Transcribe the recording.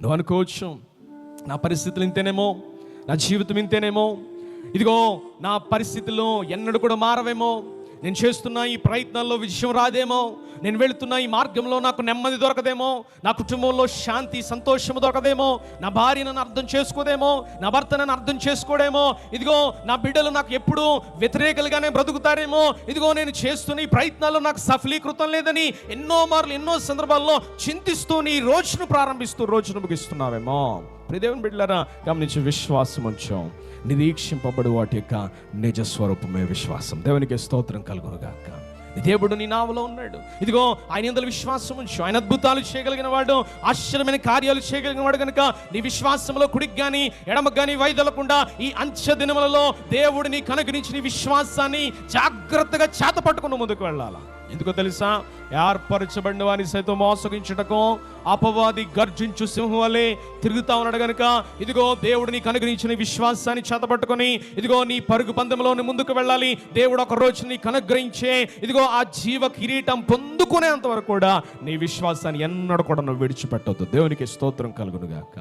నువ్వు అనుకోవచ్చు, నా పరిస్థితులు ఇంతేనేమో, నా జీవితం ఇంతేనేమో, ఇదిగో నా పరిస్థితుల్లో ఎన్నడూ కూడా మారవేమో, నేను చేస్తున్న ఈ ప్రయత్నాల్లో విజయం రాదేమో, నేను వెళుతున్న ఈ మార్గంలో నాకు నెమ్మది దొరకదేమో, నా కుటుంబంలో శాంతి సంతోషము దొరకదేమో, నా భార్య నన్ను అర్థం చేసుకోదేమో, నా భర్త నన్ను అర్థం చేసుకోడేమో, ఇదిగో నా బిడ్డలు నాకు ఎప్పుడూ వ్యతిరేకలుగానే బ్రతుకుతారేమో, ఇదిగో నేను చేస్తున్న ఈ ప్రయత్నాల్లో నాకు సఫలీకృతం లేదని ఎన్నో మార్లు ఎన్నో సందర్భాల్లో చింతిస్తూ నీ రోజును ప్రారంభిస్తూ రోజును ముగిస్తున్నావేమో. ప్రియదేవుని బిడ్డలారా, గమనించి విశ్వాసం ఉంచాం. నిరీక్షింపబడు వాటి యొక్క నిజ స్వరూపమే విశ్వాసం. దేవునికి స్తోత్రం కలుగునుగాక. దేవుడు నీ నావలో ఉన్నాడు. ఇదిగో ఆయన యందు విశ్వాసం ఉంచు. ఆయన అద్భుతాలు చేయగలిగిన వాడు, ఆశ్చర్యమైన కార్యాలు చేయగలిగిన వాడు కనుక నీ విశ్వాసంలో కుడికి కానీ ఎడమకు కానీ వైదొలకుండా ఈ అంచె దినములలో దేవుడు నీకు అనుగ్రహించి నీ విశ్వాసాన్ని జాగ్రత్తగా చేత పట్టుకుని ముందుకు వెళ్ళాలా. ఎందుకో తెలుసా? ఏర్పరచబడిన వారిని సైతం మోసగించుటకు అపవాది గర్జించు సింహం వలె తిరుగుతా ఉన్నాడు గనుక, ఇదిగో దేవుడు నీకు అనుగ్రహించిన విశ్వాసాన్ని చేతపట్టుకొని ఇదిగో నీ పరుగు పందెంలో ముందుకు వెళ్ళాలి. దేవుడు ఒక రోజు నీకు అనుగ్రహించే ఇదిగో ఆ జీవ కిరీటం పొందుకునేంత వరకు కూడా నీ విశ్వాసాన్ని ఎన్నడూ కూడా నువ్వు విడిచిపెట్టవద్దు. దేవునికి స్తోత్రం కలుగునుగాక.